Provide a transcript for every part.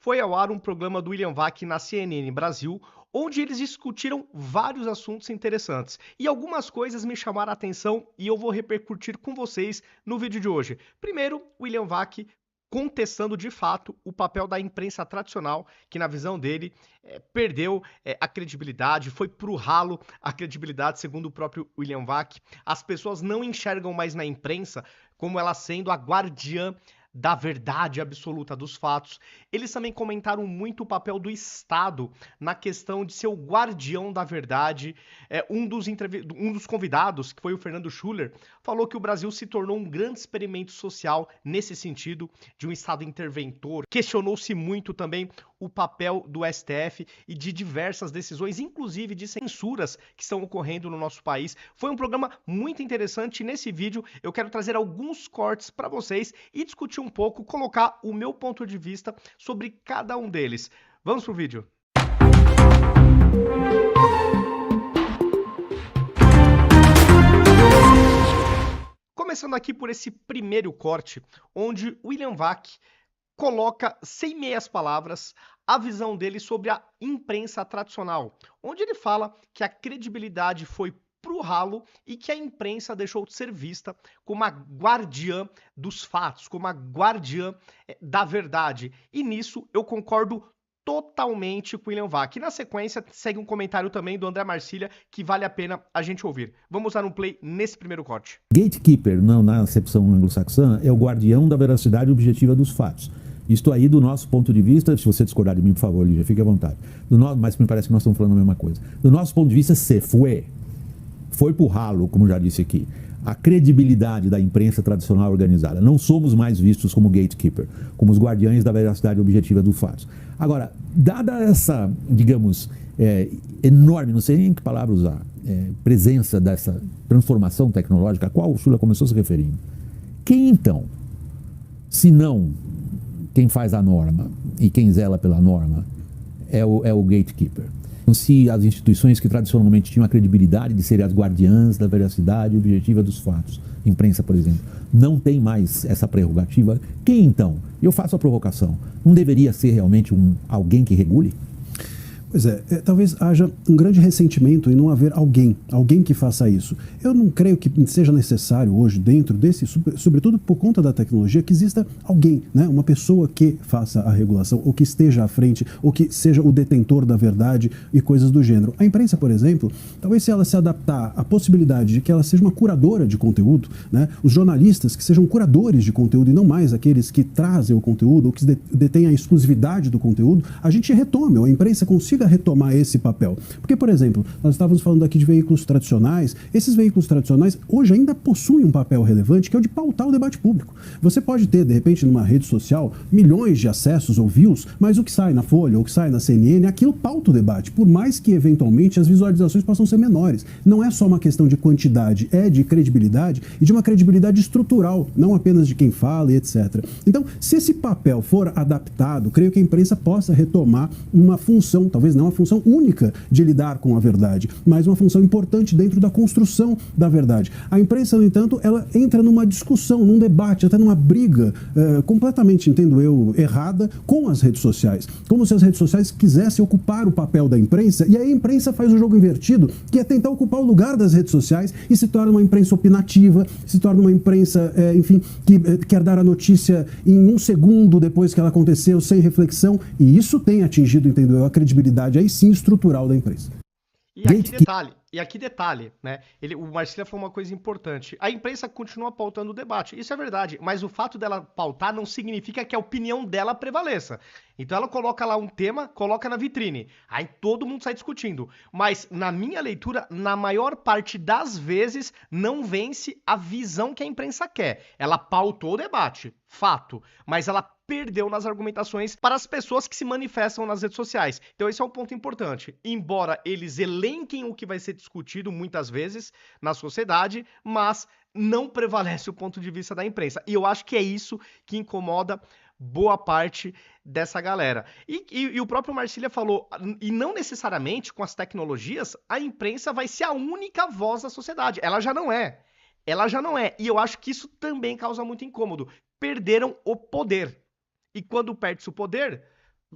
foi ao ar um programa do William Vac na CNN Brasil, onde eles discutiram vários assuntos interessantes. E algumas coisas me chamaram a atenção e eu vou repercutir com vocês no vídeo de hoje. Primeiro, William Vac contestando de fato o papel da imprensa tradicional, que na visão dele perdeu a credibilidade, foi pro ralo a credibilidade, segundo o próprio William Vac. As pessoas não enxergam mais na imprensa como ela sendo a guardiã da verdade absoluta dos fatos. Eles também comentaram muito o papel do Estado na questão de ser o guardião da verdade. Um dos convidados, que foi o Fernando Schuller, falou que o Brasil se tornou um grande experimento social nesse sentido, de um Estado interventor. Questionou-se muito também o papel do STF e de diversas decisões, inclusive de censuras que estão ocorrendo no nosso país. Foi um programa muito interessante. Nesse vídeo eu quero trazer alguns cortes para vocês e discutir um pouco, colocar o meu ponto de vista sobre cada um deles. Vamos pro vídeo. Começando aqui por esse primeiro corte, onde William Vac coloca, sem meias palavras, a visão dele sobre a imprensa tradicional, onde ele fala que a credibilidade foi pro ralo e que a imprensa deixou de ser vista como a guardiã dos fatos, como a guardiã da verdade. E nisso eu concordo totalmente com o William Vac. E na sequência segue um comentário também do André Marcília que vale a pena a gente ouvir. Vamos dar um play nesse primeiro corte. Gatekeeper, na acepção anglo-saxã, é o guardião da veracidade objetiva dos fatos. Isto aí, do nosso ponto de vista, se você discordar de mim, por favor, Lígia, fique à vontade. Mas me parece que nós estamos falando a mesma coisa. Do nosso ponto de vista, foi pro ralo, como já disse aqui, a credibilidade da imprensa tradicional organizada. Não somos mais vistos como gatekeeper, como os guardiães da veracidade objetiva dos fatos. Agora, dada essa, digamos, enorme, não sei nem que palavra usar, presença dessa transformação tecnológica a qual o Schuller começou se referindo, quem então, se não quem faz a norma e quem zela pela norma, é o gatekeeper? Se as instituições que tradicionalmente tinham a credibilidade de serem as guardiãs da veracidade objetiva dos fatos, imprensa, por exemplo, não tem mais essa prerrogativa, quem então? Eu faço a provocação. Não deveria ser realmente alguém que regule? Pois talvez haja um grande ressentimento em não haver alguém que faça isso. Eu não creio que seja necessário hoje, dentro desse, sobretudo por conta da tecnologia, que exista alguém, né, uma pessoa que faça a regulação, ou que esteja à frente, ou que seja o detentor da verdade e coisas do gênero. A imprensa, por exemplo, talvez se ela se adaptar à possibilidade de que ela seja uma curadora de conteúdo, né, os jornalistas que sejam curadores de conteúdo e não mais aqueles que trazem o conteúdo ou que detêm a exclusividade do conteúdo, a gente retome, ou a imprensa consiga retomar esse papel. Porque, por exemplo, nós estávamos falando aqui de veículos tradicionais. Esses veículos tradicionais hoje ainda possuem um papel relevante, que é o de pautar o debate público. Você pode ter, de repente, numa rede social, milhões de acessos ou views, mas o que sai na Folha ou o que sai na CNN, aquilo pauta o debate, por mais que, eventualmente, as visualizações possam ser menores. Não é só uma questão de quantidade, é de credibilidade e de uma credibilidade estrutural, não apenas de quem fala e etc. Então, se esse papel for adaptado, creio que a imprensa possa retomar uma função, talvez não a função única de lidar com a verdade, mas uma função importante dentro da construção da verdade. A imprensa, no entanto, ela entra numa discussão, num debate, até numa briga completamente, entendo eu, errada com as redes sociais. Como se as redes sociais quisessem ocupar o papel da imprensa, e aí a imprensa faz o jogo invertido, que é tentar ocupar o lugar das redes sociais e se torna uma imprensa opinativa, se torna uma imprensa, enfim, que quer dar a notícia em um segundo depois que ela aconteceu, sem reflexão, e isso tem atingido, entendo eu, a credibilidade aí sim estrutural da imprensa. E aqui detalhe, né? O Marcília falou uma coisa importante. A imprensa continua pautando o debate. Isso é verdade, mas o fato dela pautar não significa que a opinião dela prevaleça. Então ela coloca lá um tema, coloca na vitrine. Aí todo mundo sai discutindo. Mas na minha leitura, na maior parte das vezes, não vence a visão que a imprensa quer. Ela pautou o debate, fato. Mas ela perdeu nas argumentações para as pessoas que se manifestam nas redes sociais. Então esse é um ponto importante. Embora eles elenquem o que vai ser discutido muitas vezes na sociedade, mas não prevalece o ponto de vista da imprensa. E eu acho que é isso que incomoda boa parte dessa galera. E o próprio Marcília falou, e não necessariamente com as tecnologias, a imprensa vai ser a única voz da sociedade. Ela já não é. Ela já não é. E eu acho que isso também causa muito incômodo. Perderam o poder. E quando perde-se o poder,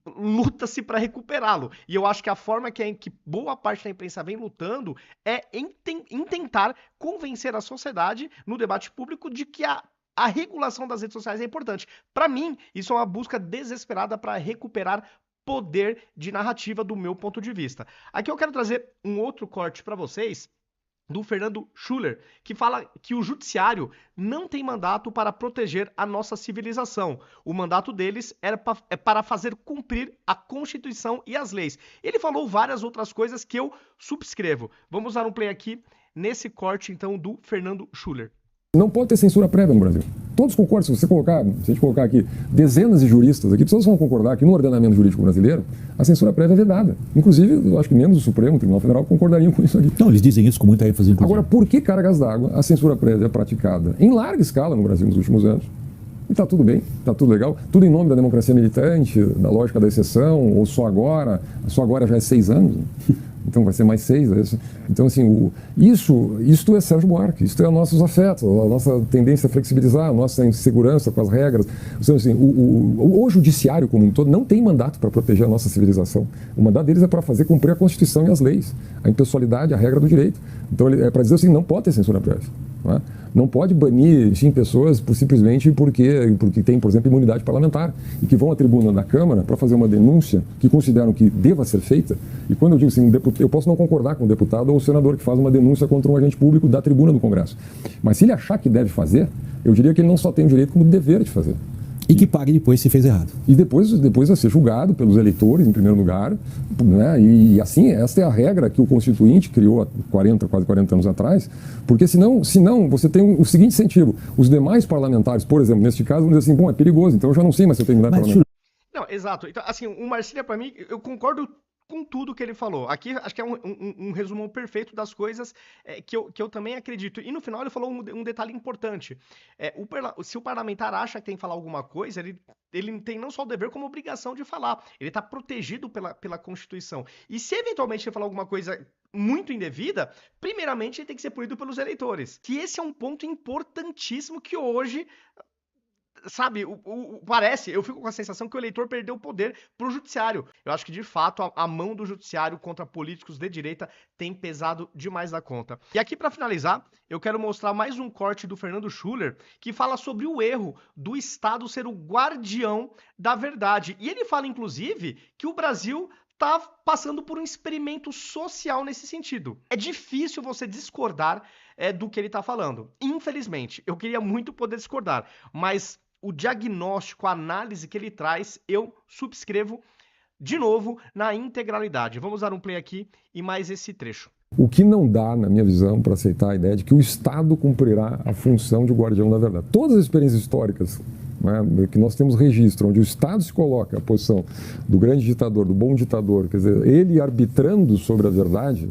luta-se para recuperá-lo. E eu acho que a forma que boa parte da imprensa vem lutando é em tentar convencer a sociedade no debate público de que a regulação das redes sociais é importante. Para mim, isso é uma busca desesperada para recuperar poder de narrativa do meu ponto de vista. Aqui eu quero trazer um outro corte para vocês, do Fernando Schuller, que fala que o judiciário não tem mandato para proteger a nossa civilização. O mandato deles é para fazer cumprir a Constituição e as leis. Ele falou várias outras coisas que eu subscrevo. Vamos dar um play aqui nesse corte, então, do Fernando Schuller. Não pode ter censura prévia no Brasil. Todos concordam, se a gente colocar aqui dezenas de juristas aqui, todos vão concordar que no ordenamento jurídico brasileiro a censura prévia é vedada. Inclusive, eu acho que membros do Supremo Tribunal Federal concordariam com isso aqui. Não, eles dizem isso com muita ênfase, inclusive. Agora, por que cargas d'água a censura prévia é praticada em larga escala no Brasil nos últimos anos? E está tudo bem, está tudo legal, tudo em nome da democracia militante, da lógica da exceção, ou só agora já é 6 anos, né? Então vai ser mais 6. Então, assim, isto é Sérgio Buarque, isto é nossos afetos, a nossa tendência a flexibilizar, a nossa insegurança com as regras. Então, assim, o judiciário como um todo não tem mandato para proteger a nossa civilização. O mandato deles é para fazer cumprir a Constituição e as leis, a impessoalidade, a regra do direito. Então, é para dizer assim, não pode ter censura prévia. Não é? Não pode banir, enfim, pessoas simplesmente porque tem, por exemplo, imunidade parlamentar e que vão à tribuna da Câmara para fazer uma denúncia que consideram que deva ser feita. E quando eu digo assim, eu posso não concordar com o deputado ou o senador que faz uma denúncia contra um agente público da tribuna do Congresso. Mas se ele achar que deve fazer, eu diria que ele não só tem o direito, como o dever de fazer. E que pague depois se fez errado. E depois vai ser julgado pelos eleitores, em primeiro lugar. Né? E assim, essa é a regra que o Constituinte criou há quase 40 anos atrás, porque senão você tem o seguinte incentivo. Os demais parlamentares, por exemplo, neste caso, vão dizer assim, bom, é perigoso, então eu já não sei mais se eu tenho imunidade parlamentar. Não, exato. Então, assim, o Marcília, para mim, eu concordo com tudo que ele falou. Aqui acho que é um resumo perfeito das coisas que eu também acredito. E no final ele falou um detalhe importante. Se o parlamentar acha que tem que falar alguma coisa, ele tem não só o dever, como a obrigação de falar. Ele está protegido pela Constituição. E se eventualmente ele falar alguma coisa muito indevida, primeiramente ele tem que ser punido pelos eleitores. Que esse é um ponto importantíssimo que hoje... Sabe, eu fico com a sensação que o eleitor perdeu o poder pro judiciário. Eu acho que, de fato, a mão do judiciário contra políticos de direita tem pesado demais da conta. E aqui, para finalizar, eu quero mostrar mais um corte do Fernando Schuller, que fala sobre o erro do Estado ser o guardião da verdade. E ele fala, inclusive, que o Brasil está passando por um experimento social nesse sentido. É difícil você discordar do que ele está falando. Infelizmente, eu queria muito poder discordar, mas... o diagnóstico, a análise que ele traz, eu subscrevo de novo na integralidade. Vamos dar um play aqui e mais esse trecho. O que não dá, na minha visão, para aceitar a ideia de que o Estado cumprirá a função de guardião da verdade. Todas as experiências históricas, né, que nós temos registro, onde o Estado se coloca à posição do grande ditador, do bom ditador, quer dizer, ele arbitrando sobre a verdade,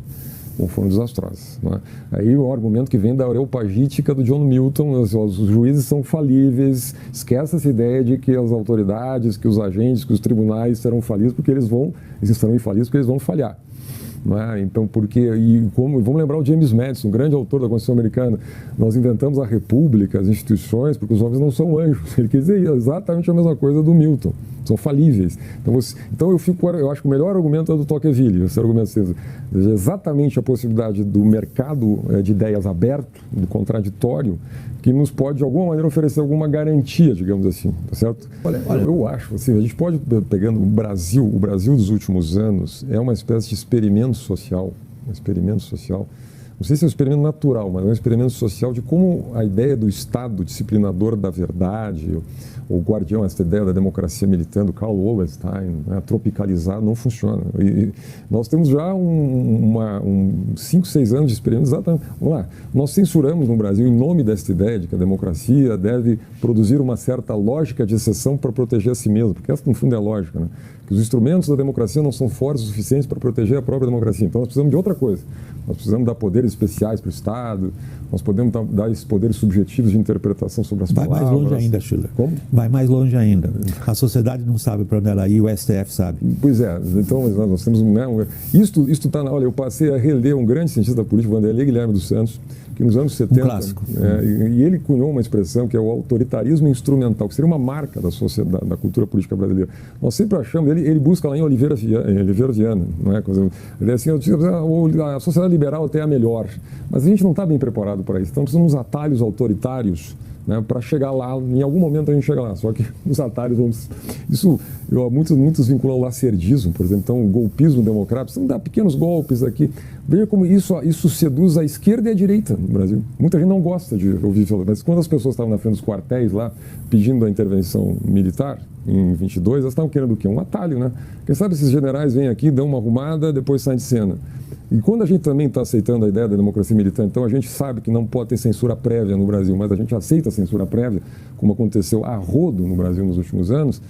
foram desastrosas. Né? Aí o argumento que vem da areopagítica do John Milton, os juízes são falíveis, esquece essa ideia de que as autoridades, que os agentes, que os tribunais serão falíveis porque eles serão infalíveis porque eles vão falhar. Né? Então, vamos lembrar o James Madison, grande autor da Constituição Americana, nós inventamos a república, as instituições, porque os homens não são anjos. Ele quer dizer exatamente a mesma coisa do Milton, são falíveis. Então eu acho que o melhor argumento é do Tocqueville, esse argumento exatamente a possibilidade do mercado de ideias aberto, do contraditório, que nos pode, de alguma maneira, oferecer alguma garantia, digamos assim, tá certo? Olha, eu acho, assim, a gente pode, pegando o Brasil dos últimos anos, é uma espécie de experimento social, não sei se é um experimento natural, mas é um experimento social de como a ideia do Estado disciplinador da verdade, o guardião, essa ideia da democracia militante, Karl Lowenstein, né, tropicalizado, não funciona. E nós temos já 5, 6 anos de experimento, exatamente. Vamos lá, nós censuramos no Brasil, em nome dessa ideia de que a democracia deve produzir uma certa lógica de exceção para proteger a si mesmo, porque essa, no fundo, é a lógica, né? Que os instrumentos da democracia não são fortes o suficiente para proteger a própria democracia. Então, nós precisamos de outra coisa. Nós precisamos dar poder poderes especiais para o Estado, nós podemos dar esses poderes subjetivos de interpretação sobre as palavras. Vai mais longe ainda, Schuller. Como? Vai mais longe ainda. A sociedade não sabe para onde ela ir, o STF sabe. Pois é, então nós temos... Né, isto está na... Olha, eu passei a reler um grande cientista político, Vanderlei Guilherme dos Santos, que nos anos 70... Um clássico. E ele cunhou uma expressão que é o autoritarismo instrumental, que seria uma marca da sociedade, da cultura política brasileira. Nós sempre achamos... Ele busca lá em Oliveira Viana, não é? Ele é assim, a sociedade liberal até é a melhor, mas a gente não está bem preparado para isso. Então precisamos de atalhos autoritários, né, para chegar lá. Em algum momento a gente chega lá, só que os atalhos vamos... Muitos vinculam ao lacerdismo, por exemplo, então o golpismo democrático, precisamos dar pequenos golpes aqui. Veja como isso seduz a esquerda e a direita no Brasil. Muita gente não gosta de ouvir falar, mas quando as pessoas estavam na frente dos quartéis lá, pedindo a intervenção militar, em 22, elas estavam querendo o quê? Um atalho, né? Quem sabe esses generais vêm aqui, dão uma arrumada, depois saem de cena. E quando a gente também está aceitando a ideia da democracia militar, então a gente sabe que não pode ter censura prévia no Brasil, mas a gente aceita a censura prévia, como aconteceu a rodo no Brasil nos últimos anos.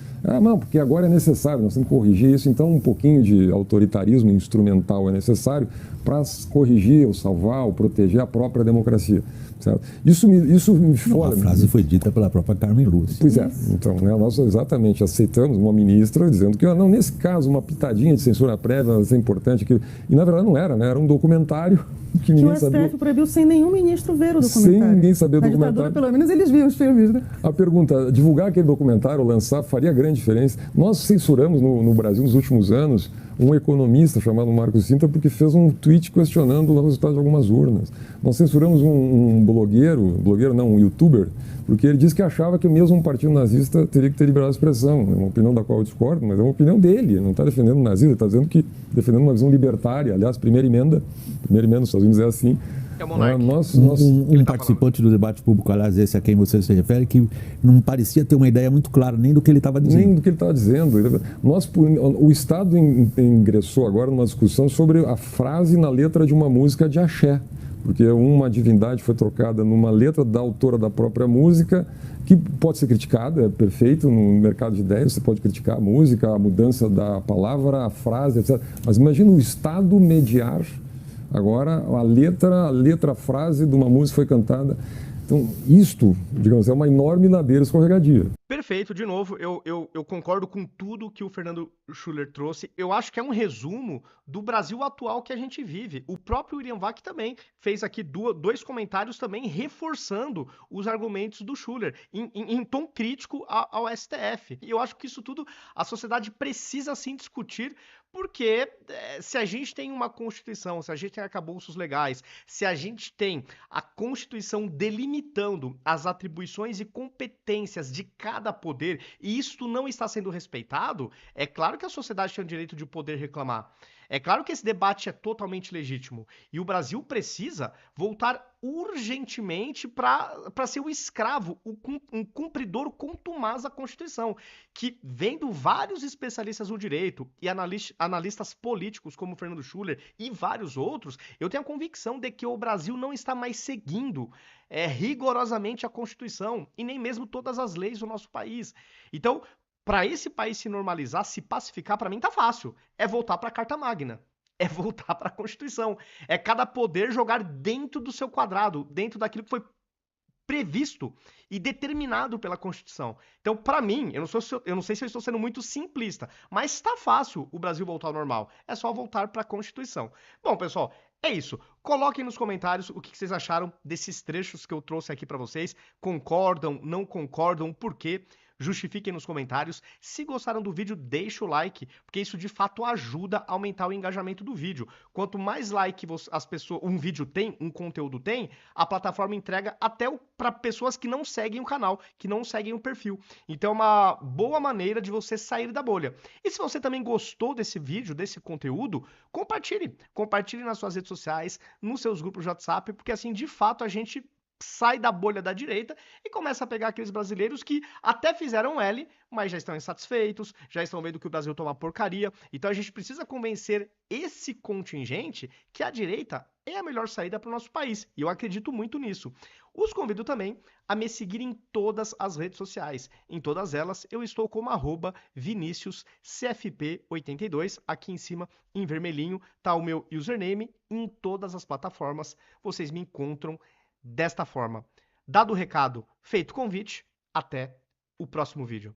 Não, porque agora é necessário, nós temos que corrigir isso, então um pouquinho de autoritarismo instrumental é necessário para corrigir, ou salvar, ou proteger a própria democracia. Certo? Isso me fala. A frase foi dita pela própria Carmen Lúcia. Pois é, então, né, nós exatamente aceitamos uma ministra dizendo que, não, nesse caso, uma pitadinha de censura prévia vai ser importante. E na verdade não era, né? Era um documentário que ninguém sabia. O STF proibiu sem nenhum ministro ver o documentário. Sem ninguém saber o Na documentário. ditadura, pelo menos, eles viam os filmes, né? A pergunta, divulgar aquele documentário, lançar, faria grande diferença. Nós censuramos no Brasil nos últimos anos um economista chamado Marcos Sintra porque fez um tweet questionando o resultado de algumas urnas. Nós censuramos um um youtuber, porque ele disse que achava que mesmo um partido nazista teria que ter liberdade de expressão. É uma opinião da qual eu discordo, mas é uma opinião dele. Ele não está defendendo o nazismo, ele está dizendo que defendendo uma visão libertária. Aliás, primeira emenda nos Estados Unidos é assim. É o monarca. Um participante do debate público, aliás, esse a quem você se refere, que não parecia ter uma ideia muito clara nem do que ele estava dizendo. Nem do que ele estava dizendo. O Estado ingressou agora numa discussão sobre a frase na letra de uma música de axé, porque uma divindade foi trocada numa letra da autora da própria música, que pode ser criticada, é perfeito, no mercado de ideias você pode criticar a música, a mudança da palavra, a frase, etc. Mas imagina o Estado mediar. Agora, a letra, a frase de uma música foi cantada. Então, isto, digamos, é uma enorme ladeira escorregadia. Perfeito, de novo, eu concordo com tudo que o Fernando Schuller trouxe. Eu acho que é um resumo do Brasil atual que a gente vive. O próprio William Vac também fez aqui dois comentários também reforçando os argumentos do Schuller, em tom crítico ao STF. E eu acho que isso tudo a sociedade precisa sim discutir, porque se a gente tem uma Constituição, se a gente tem arcabouços legais, se a gente tem a Constituição delimitando as atribuições e competências de cada poder, e isto não está sendo respeitado, é claro que a sociedade tem o direito de poder reclamar. É claro que esse debate é totalmente legítimo. E o Brasil precisa voltar urgentemente para ser o escravo, um cumpridor contumaz da Constituição, que, vendo vários especialistas no direito e analistas políticos como Fernando Schuller e vários outros, eu tenho a convicção de que o Brasil não está mais seguindo rigorosamente a Constituição e nem mesmo todas as leis do nosso país. Então, para esse país se normalizar, se pacificar, para mim tá fácil. É voltar para a Carta Magna. É voltar para a Constituição. É cada poder jogar dentro do seu quadrado, dentro daquilo que foi previsto e determinado pela Constituição. Então, para mim, eu não sei se eu estou sendo muito simplista, mas está fácil o Brasil voltar ao normal. É só voltar para a Constituição. Bom, pessoal, é isso. Coloquem nos comentários o que vocês acharam desses trechos que eu trouxe aqui para vocês. Concordam, não concordam, por quê? Justifiquem nos comentários. Se gostaram do vídeo, deixa o like, porque isso de fato ajuda a aumentar o engajamento do vídeo. Quanto mais like um vídeo tem, um conteúdo tem, a plataforma entrega até para pessoas que não seguem o canal, que não seguem o perfil. Então é uma boa maneira de você sair da bolha. E se você também gostou desse vídeo, desse conteúdo, compartilhe. Compartilhe nas suas redes sociais, nos seus grupos de WhatsApp, porque assim, de fato, a gente sai da bolha da direita e começa a pegar aqueles brasileiros que até fizeram L, mas já estão insatisfeitos, já estão vendo que o Brasil tá uma porcaria. Então a gente precisa convencer esse contingente que a direita é a melhor saída para o nosso país. E eu acredito muito nisso. Os convido também a me seguir em todas as redes sociais. Em todas elas eu estou como @ViniciusCFP82. Aqui em cima, em vermelhinho, tá o meu username. Em todas as plataformas vocês me encontram desta forma. Dado o recado, feito o convite, até o próximo vídeo.